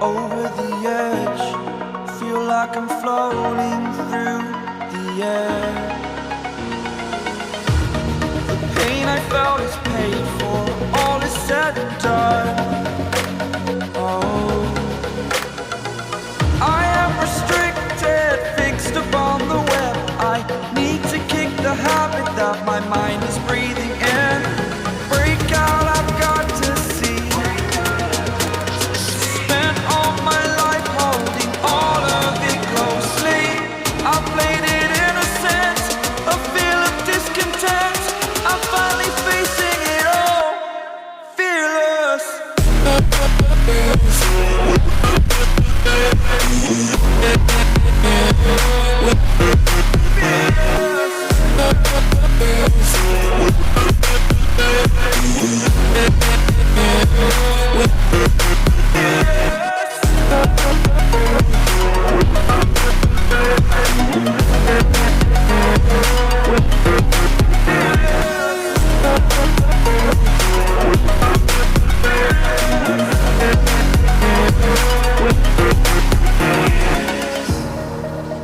over the edge. Feel like I'm floating through the air. The pain I felt is paid for, all is said and done. Oh, I am restricted, fixed upon the web. I need to kick the habit that my mind is breathing in. Break out, I've got to see. Spent all my life holding all of it closely. I played it innocent, a feel of discontent. I'm finally facing it all, fearless.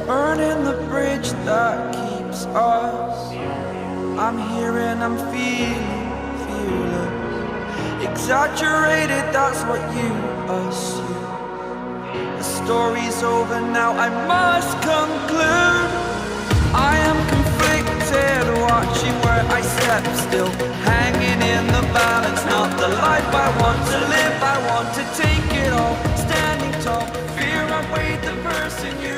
Burning the bridge that keeps us. I'm here and I'm feeling fearless. Exaggerated, that's what you assume. The story's over now, I must conclude. I am conflicted, watching where I step still, hanging in the balance. Not the life I want to live, I want to take it all. Standing tall, fear I weighed the person you